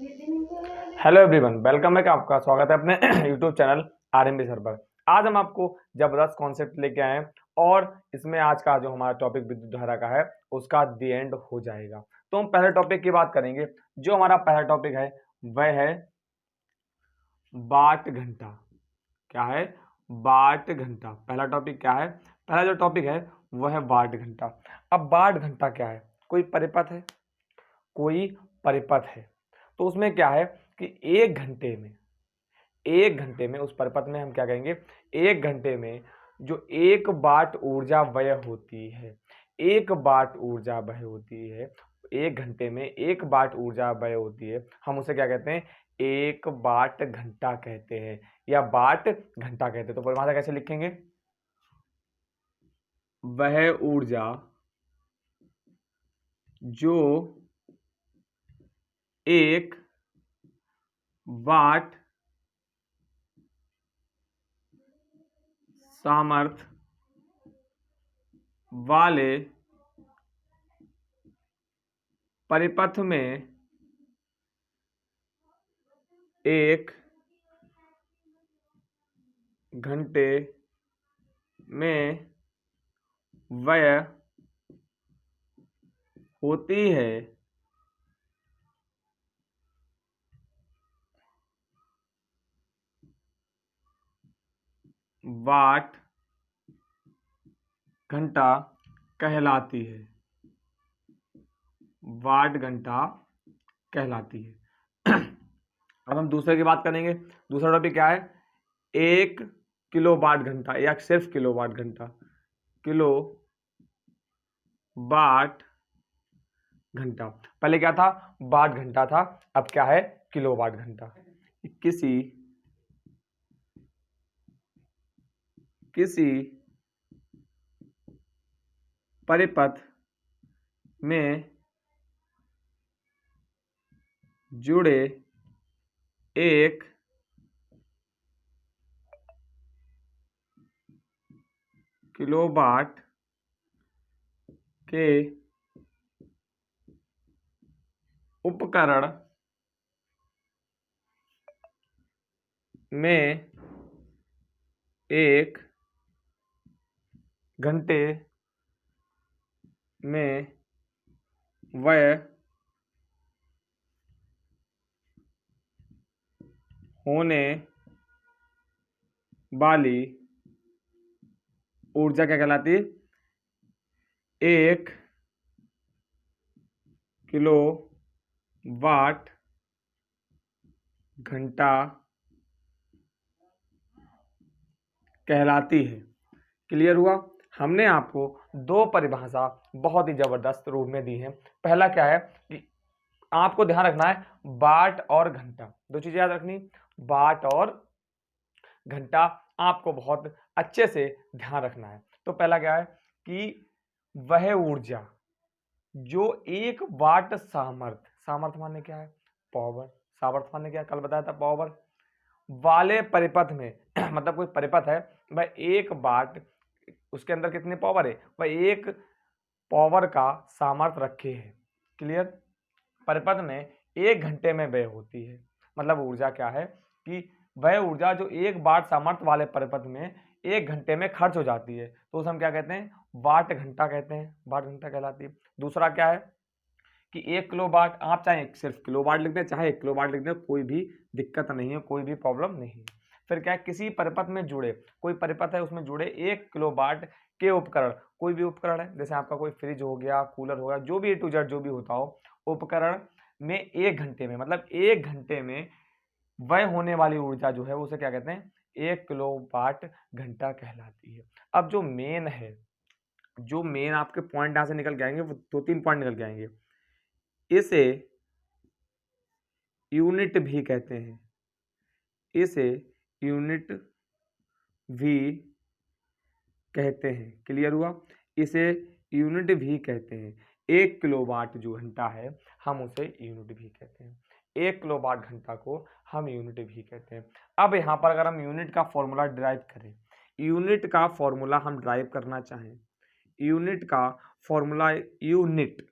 Hello everyone, welcome back. आपका स्वागत है अपने यूट्यूब चैनल आरएमबी सर पर। आज हम आपको जबरदस्त कॉन्सेप्ट लेके आए हैं और इसमें आज का जो हमारा टॉपिक विद्युत धारा का है उसका दी एंड हो जाएगा। तो हम पहले टॉपिक की बात करेंगे। जो हमारा पहला टॉपिक है वह है वाट घंटा। क्या है? वाट घंटा। पहला टॉपिक क्या है? पहला जो टॉपिक है वह है वाट घंटा। अब वाट घंटा क्या है? कोई परिपथ है, कोई परिपथ है। तो उसमें क्या है कि एक घंटे में उस परिपथ में हम क्या कहेंगे, एक घंटे में जो एक वाट ऊर्जा व्यय होती है, एक वाट ऊर्जा व्यय होती है, एक घंटे में एक वाट ऊर्जा व्यय होती है, हम उसे क्या कहते हैं? एक वाट घंटा कहते हैं या वाट घंटा कहते हैं। तो परिभाषा कैसे लिखेंगे? वह ऊर्जा जो एक वाट सामर्थ्य वाले परिपथ में एक घंटे में व्यय होती है, वाट घंटा कहलाती है। वाट घंटा कहलाती है। अब हम दूसरे की बात करेंगे। दूसरा टॉपिक क्या है? एक किलो वाट घंटा या सिर्फ किलो वाट घंटा। किलो वाट घंटा। पहले क्या था? वाट घंटा था, अब क्या है? किलो वाट घंटा। किसी किसी परिपथ में जुड़े एक किलोवाट के उपकरण में एक घंटे में व्यय होने वाली ऊर्जा क्या कहलाती है? एक किलो वाट घंटा कहलाती है। क्लियर हुआ? हमने आपको दो परिभाषा बहुत ही जबरदस्त रूप में दी है। पहला क्या है कि आपको ध्यान रखना है वाट और घंटा, दो चीजें याद रखनी। वाट और घंटा आपको बहुत अच्छे से ध्यान रखना है। तो पहला क्या है कि वह ऊर्जा जो एक वाट सामर्थ्य, सामर्थ्य माने क्या है? पावर। सामर्थ्य माने क्या? कल बताया था, पावर वाले परिपथ में मतलब कोई परिपथ है, वह एक वाट, उसके अंदर कितनी पावर है? वह एक पावर का सामर्थ्य रखे है। क्लियर? परिपथ में एक घंटे में व्यय होती है, मतलब ऊर्जा क्या है कि वह ऊर्जा जो एक वाट सामर्थ्य वाले परिपथ में एक घंटे में खर्च हो जाती है, तो उसे हम क्या कहते हैं? वाट घंटा कहते हैं। वाट घंटा कहलाती है। दूसरा क्या है कि एक किलो वाट, आप चाहे सिर्फ किलो वाट लिख दें चाहे एक किलो वाट लिख दें, कोई भी दिक्कत नहीं है, कोई भी प्रॉब्लम नहीं है। फिर क्या है? किसी परिपथ में जुड़े, कोई परिपथ है उसमें जुड़े एक किलो वाट के उपकरण, कोई भी उपकरण है, जैसे आपका कोई फ्रिज हो गया, कूलर हो गया, जो भी ए टू जेड जो भी होता हो, उपकरण में एक घंटे में, मतलब एक घंटे में व्यय होने वाली ऊर्जा जो है उसे क्या कहते हैं? एक किलो वाट घंटा कहलाती है। अब जो मेन है, जो मेन आपके पॉइंट यहां से निकल के आएंगे, वो दो तीन पॉइंट निकल के आएंगे। इसे यूनिट भी कहते हैं, इसे यूनिट भी कहते हैं। क्लियर हुआ? इसे यूनिट भी कहते हैं। एक किलोवाट जो घंटा है हम उसे यूनिट भी कहते हैं। एक किलोवाट घंटा को हम यूनिट भी कहते हैं। अब यहाँ पर अगर हम यूनिट का फॉर्मूला ड्राइव करें, यूनिट का फॉर्मूला हम ड्राइव करना चाहें, यूनिट का फॉर्मूला, यूनिट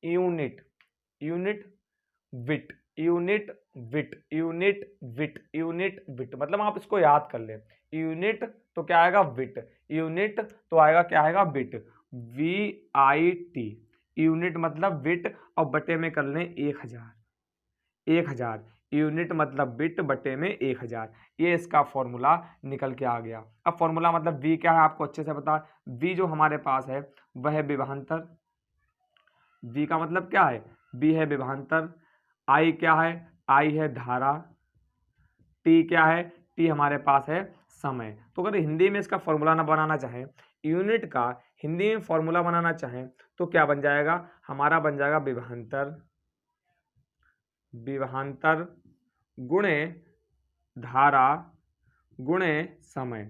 यूनिट यूनिट विट, यूनिट विट, यूनिट विट, यूनिट विट, मतलब आप इसको याद कर ले। यूनिट तो क्या आएगा विट, यूनिट तो आएगा क्या आएगा विट, VIT, यूनिट मतलब विट और बटे में कर लें 1000, 1000 यूनिट मतलब बिट बटे में 1000, ये इसका फॉर्मूला निकल के आ गया। अब फॉर्मूला मतलब V क्या है आपको अच्छे से पता है। V जो हमारे पास है वह है विभवांतर, V का मतलब क्या है, V है विभवांतर, I क्या है, I है धारा, T क्या है, T हमारे पास है समय। तो अगर हिंदी में इसका फॉर्मूला ना बनाना चाहें, यूनिट का हिंदी में फॉर्मूला बनाना चाहें तो क्या बन जाएगा, हमारा बन जाएगा विभवांतर, विभवांतर गुणे धारा गुणे समय,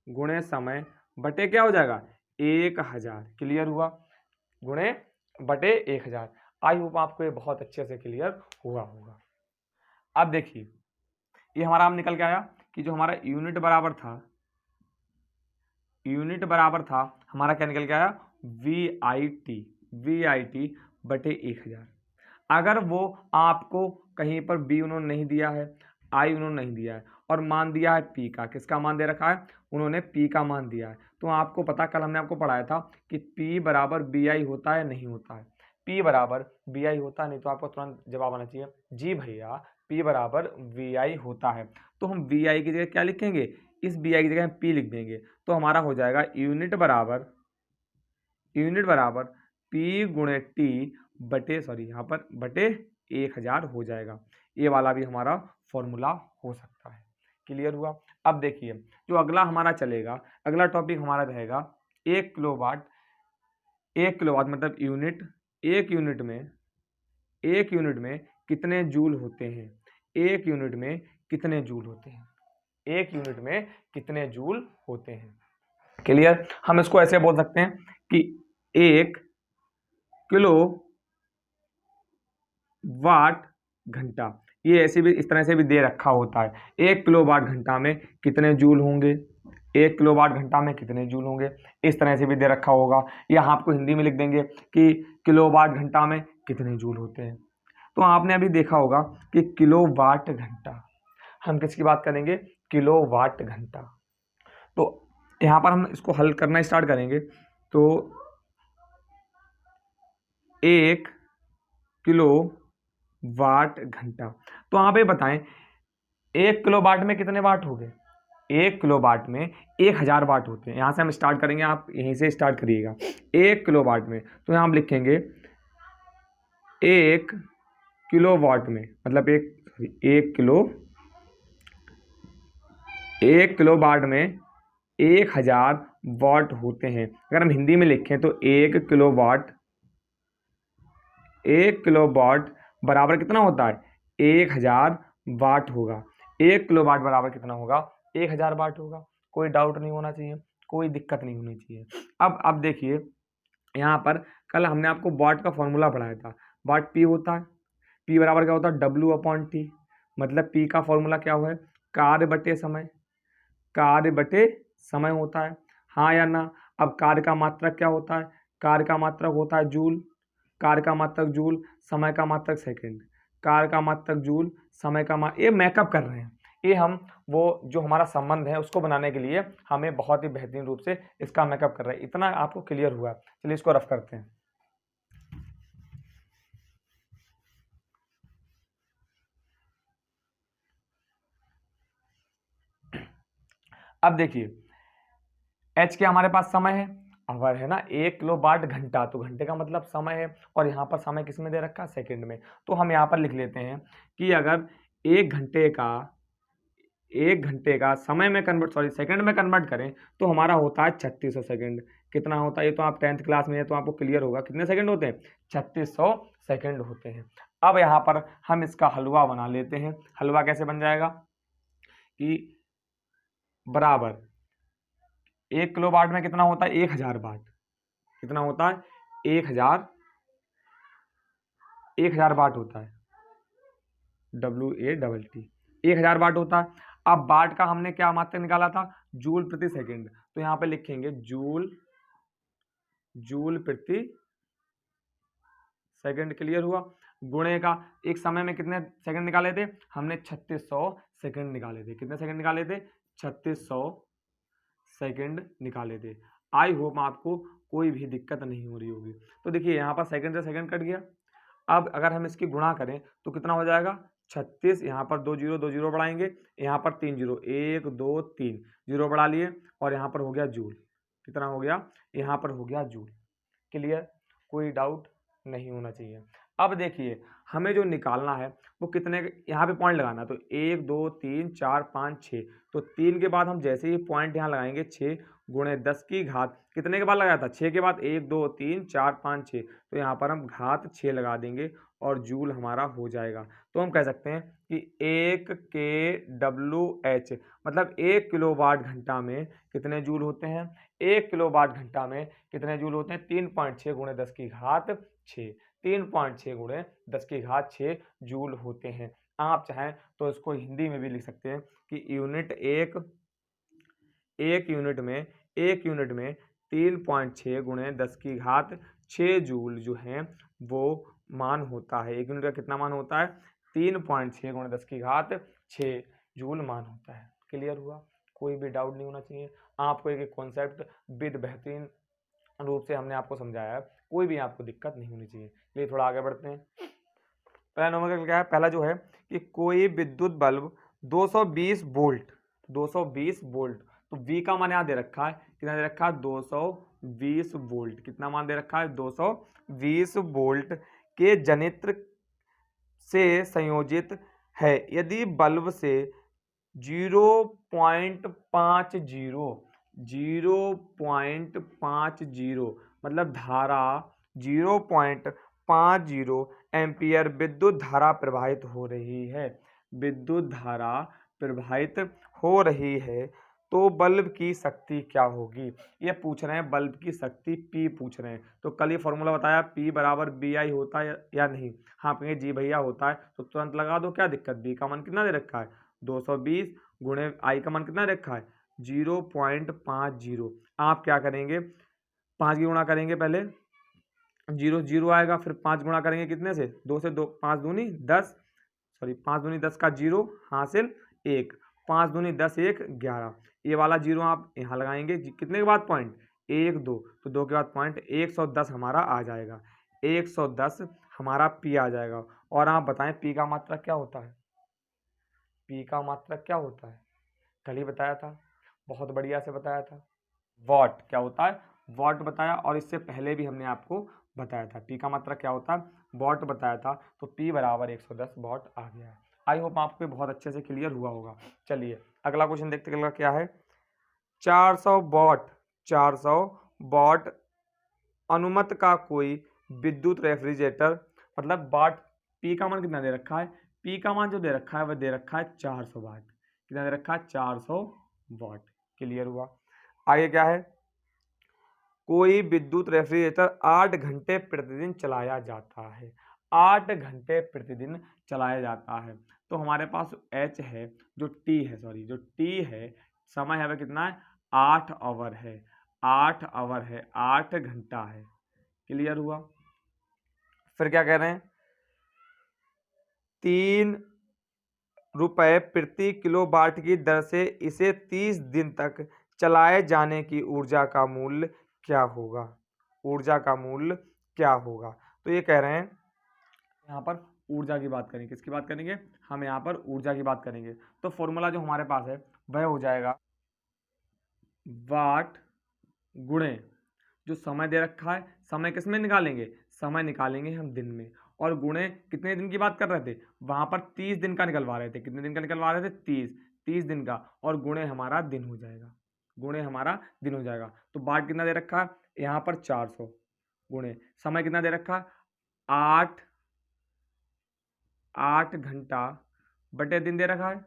गुणे समय बटे क्या हो जाएगा 1000, क्लियर हुआ, गुणे बटे 1000। आई होप आपको ये बहुत अच्छे से क्लियर हुआ होगा। अब देखिए ये हमारा हम निकल के आया कि जो हमारा यूनिट बराबर था, यूनिट बराबर था हमारा क्या निकल के आया, VIT, VIT बटे 1000। अगर वो आपको कहीं पर B उन्होंने नहीं दिया है, I उन्होंने नहीं दिया है और मान दिया है P का, किसका मान दे रखा है, उन्होंने P का मान दिया है, तो आपको पता, कल हमने आपको पढ़ाया था कि P बराबर BI होता है नहीं होता है, P बराबर BI होता है, नहीं तो आपको तुरंत जवाब आना चाहिए जी भैया P बराबर VI होता है। तो हम VI की जगह क्या लिखेंगे, इस BI की जगह हम P लिख देंगे, तो हमारा हो जाएगा यूनिट बराबर, यूनिट बराबर P गुणे T बटे, सॉरी यहाँ पर बटे 1000 हो जाएगा। ये वाला भी हमारा फॉर्मूला हो सकता है, क्लियर हुआ। अब देखिए जो अगला हमारा चलेगा, अगला टॉपिक हमारा रहेगा 1 किलोवाट, 1 किलोवाट मतलब यूनिट, एक यूनिट में, एक यूनिट में कितने जूल होते हैं, एक यूनिट में कितने जूल होते हैं, एक यूनिट में कितने जूल होते हैं, क्लियर। हम इसको ऐसे बोल सकते हैं कि 1 किलो वाट घंटा, ये ऐसे भी इस तरह से भी दे रखा होता है, 1 किलो वाट घंटा में कितने जूल होंगे, 1 किलो वाट घंटा में कितने जूल होंगे, इस तरह से भी दे रखा होगा, या आपको हिंदी में लिख देंगे कि किलो वाट घंटा में कितने जूल होते हैं। तो आपने अभी देखा होगा कि किलो वाट घंटा, हम किसकी बात करेंगे, किलो वाट घंटा। तो यहाँ पर हम इसको हल करना स्टार्ट करेंगे, तो 1 किलो वाट घंटा, तो आप ये बताएं 1 किलो वाट में कितने वाट हो गए, 1 किलो वाट में 1000 वाट होते हैं। यहाँ से हम स्टार्ट करेंगे, आप यहीं से स्टार्ट करिएगा। 1 किलो वाट में, तो यहाँ हम लिखेंगे 1 किलो वाट में मतलब 1 किलो, 1 किलो वाट में 1000 वाट होते हैं। अगर हम हिंदी में लिखें तो 1 किलो वाट, 1 किलो वाट बराबर कितना होता है 1000 वाट होगा, 1 किलो वाट बराबर कितना होगा 1000 वाट होगा। कोई डाउट नहीं होना चाहिए, कोई दिक्कत नहीं होनी चाहिए। अब देखिए यहाँ पर कल हमने आपको वाट का फॉर्मूला पढ़ाया था, वाट P होता है, P बराबर क्या होता है W/T, मतलब P का फॉर्मूला क्या हुआ है, कार्य बटे समय, कार्य बटे समय होता है, हाँ या ना। अब कार्य का मात्रक क्या होता है, कार्य का मात्रक होता है जूल, कार्य का मात्रक जूल, समय का मात्रक सेकंड, कार्य का मात्रक जूल, समय का ये मैकअप कर रहे हैं, ये हम वो जो हमारा संबंध है उसको बनाने के लिए हमें बहुत ही बेहतरीन रूप से इसका मैकअप कर रहे हैं। इतना आपको क्लियर हुआ, चलिए इसको रफ करते हैं। अब देखिए एच के हमारे पास समय है, आवर है ना, 1 किलो वाट घंटा, तो घंटे का मतलब समय है, और यहाँ पर समय किस में दे रखा है सेकंड में। तो हम यहाँ पर लिख लेते हैं कि अगर 1 घंटे का, 1 घंटे का समय में कन्वर्ट, सॉरी सेकंड में कन्वर्ट करें तो हमारा होता है 3600 सेकंड। कितना होता है, ये तो आप 10th क्लास में है तो आपको क्लियर होगा, कितने सेकंड होते हैं 3600 सेकंड होते हैं। अब यहाँ पर हम इसका हलवा बना लेते हैं। हलवा कैसे बन जाएगा कि बराबर 1 किलो वाट में कितना होता है 1000 वाट, कितना होता है 1000 वाट होता है, WATT 1000 वाट होता है। अब वाट का हमने क्या मात्रक निकाला था, जूल प्रति सेकंड, तो यहाँ पे लिखेंगे जूल, जूल प्रति सेकंड, क्लियर हुआ। गुणे का एक समय में कितने सेकंड निकाले थे हमने 3600 सेकंड निकाले थे। कितने सेकंड निकाले थे 3600 सेकंड निकाले थे। आई होप आपको कोई भी दिक्कत नहीं हो रही होगी। तो देखिए यहाँ पर सेकंड से सेकंड कट गया। अब अगर हम इसकी गुणा करें तो कितना हो जाएगा 36, यहाँ पर 2 जीरो बढ़ाएंगे, यहाँ पर 3 जीरो, 1 2 3 जीरो बढ़ा लिए और यहाँ पर हो गया जूल। कितना हो गया यहाँ पर हो गया जूल। क्लियर, कोई डाउट नहीं होना चाहिए। अब देखिए हमें जो निकालना है वो कितने, यहाँ पे पॉइंट लगाना है तो 1 2 3 4 5 6, तो 3 के बाद हम जैसे ही पॉइंट यहाँ लगाएंगे 6 गुणे 10 की घात कितने के बाद लगाया था 6 के बाद 1 2 3 4 5 6, तो यहाँ पर हम घात 6 लगा देंगे और जूल हमारा हो जाएगा। तो हम कह सकते हैं कि 1 kWh मतलब 1 किलोवाट घंटा में कितने जूल होते हैं, 1 किलोवाट घंटा में कितने जूल होते हैं 3.6 गुणे 10 की घात 6, 3.6 गुणे 10 की घात 6 जूल होते हैं। आप चाहें तो इसको हिंदी में भी लिख सकते हैं कि यूनिट एक यूनिट में 3.6 गुणे 10 की घात 6 जूल जो है वो मान होता है। एक यूनिट का कितना मान होता है 3.6 गुणे 10 की घात 6 जूल मान होता है। क्लियर हुआ, कोई भी डाउट नहीं होना चाहिए। आपको एक कॉन्सेप्ट विद बेहतरीन रूप से हमने आपको समझाया है, कोई भी आपको दिक्कत नहीं होनी चाहिए। चलिए थोड़ा आगे बढ़ते हैं। पहला नंबर क्या है, पहला जो है कि कोई विद्युत बल्ब 220 वोल्ट 220 वोल्ट, तो V का मान यहाँ दे रखा है, कितना दे रखा है 220 वोल्ट, कितना मान दे रखा है 220 वोल्ट के जनित्र से संयोजित है। यदि बल्ब से 0.50 मतलब धारा 0.50 एम्पियर विद्युत धारा प्रवाहित हो रही है, विद्युत धारा प्रवाहित हो रही है, तो बल्ब की शक्ति क्या होगी। ये पूछ रहे हैं बल्ब की शक्ति P पूछ रहे हैं। तो कल ये फॉर्मूला बताया P बराबर BI होता है या नहीं। हाँ कहेंगे जी भैया होता है, तो तुरंत लगा दो, क्या दिक्कत। B का मान कितना दे रखा है 220 गुणे I का मान कितना दे रखा है 0.50। आप क्या करेंगे 5 की गुणा करेंगे, पहले 0 0 आएगा, फिर 5 गुणा करेंगे कितने से 2 से, 2 5 दूनी 10, सॉरी 5 दूनी 10 का 0 हासिल 1, 5 दूनी 10 1 11, ये वाला 0 आप यहाँ लगाएंगे कितने के बाद पॉइंट 1 2, तो 2 के बाद पॉइंट 110 हमारा आ जाएगा, 110 हमारा P आ जाएगा। और आप बताएं P का मात्रक क्या होता है, P का मात्रक क्या होता है, कल ही बताया था, बहुत बढ़िया से बताया था। वॉट क्या होता है, वॉट बताया, और इससे पहले भी हमने आपको बताया था P का मात्रक क्या होता है, वॉट बताया था। तो P बराबर 110 वॉट आ गया है। आई होप आपको बहुत अच्छे से क्लियर हुआ होगा। चलिए अगला क्वेश्चन देखते हैं क्या है। 400 वॉट अनुमत का कोई विद्युत रेफ्रिजरेटर, मतलब वाट P का मान कितना दे रखा है, P का मान जो दे रखा है वह दे रखा है 400 वाट, कितना दे रखा है 400 वाट। क्लियर हुआ। आगे क्या है, कोई विद्युत रेफ्रिजरेटर 8 घंटे प्रतिदिन चलाया जाता है, 8 घंटे प्रतिदिन चलाया जाता है। तो हमारे पास H है, जो T है, सॉरी जो T है, समय है वह कितना है 8 आवर है, 8 आवर है, 8 घंटा है। क्लियर हुआ। फिर क्या कह रहे हैं, 3 रुपए प्रति किलोवाट की दर से इसे 30 दिन तक चलाए जाने की ऊर्जा का मूल्य क्या होगा, ऊर्जा का मूल्य क्या होगा। तो ये कह रहे हैं यहाँ पर ऊर्जा की बात करेंगे, किसकी बात करेंगे, हम यहाँ पर ऊर्जा की बात करेंगे। तो फॉर्मूला जो हमारे पास है वह हो जाएगा वाट गुणे जो समय दे रखा है, समय किस में निकालेंगे, समय निकालेंगे हम दिन में, और गुणे कितने दिन की बात कर रहे थे, वहां पर 30 दिन का निकलवा रहे थे, कितने दिन का निकलवा रहे थे 30 दिन का, और गुणे हमारा दिन हो जाएगा, गुणे हमारा दिन हो जाएगा। तो वाट कितना दे रखा है यहाँ पर 400 गुणे समय कितना दे रखा है 8 घंटा बटे दिन दे रखा है,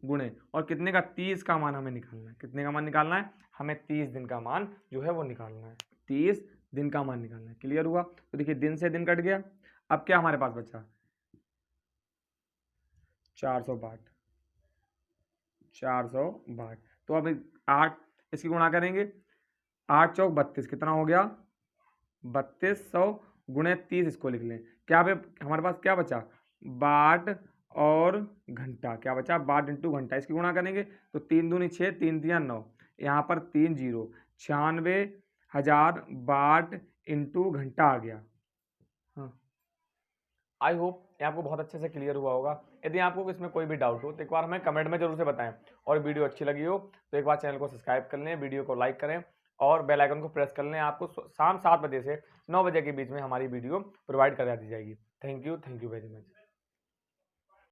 गुणे और कितने का 30 का मान हमें निकालना है, कितने का मान निकालना है, हमें 30 दिन का मान जो है वो निकालना है, 30 दिन का मान निकालना है। क्लियर हुआ। तो देखिए दिन से दिन कट गया, अब क्या हमारे पास बचा 400 वाट, 400 वाट। तो अब 8 इसकी गुणा करेंगे, 8 चौक 32, कितना हो गया 3200 गुणे 30 इसको लिख लें। क्या पे हमारे पास क्या बचा, बाट और घंटा, क्या बचा, बाट इंटू घंटा। इसकी गुणा करेंगे तो 3 दूनी 6, 3 तिया 9, यहाँ पर 3 जीरो, 96,000 बाट इंटू घंटा आ गया। हाँ, आई होप ये आपको बहुत अच्छे से क्लियर हुआ होगा। यदि आपको इसमें कोई भी डाउट हो तो एक बार हमें कमेंट में जरूर से बताएं, और वीडियो अच्छी लगी हो तो एक बार चैनल को सब्सक्राइब कर लें, वीडियो को लाइक करें और बेल आइकन को प्रेस कर लें। आपको शाम 7 बजे से 9 बजे के बीच में हमारी वीडियो प्रोवाइड करा दी जाएगी। Thank you very much.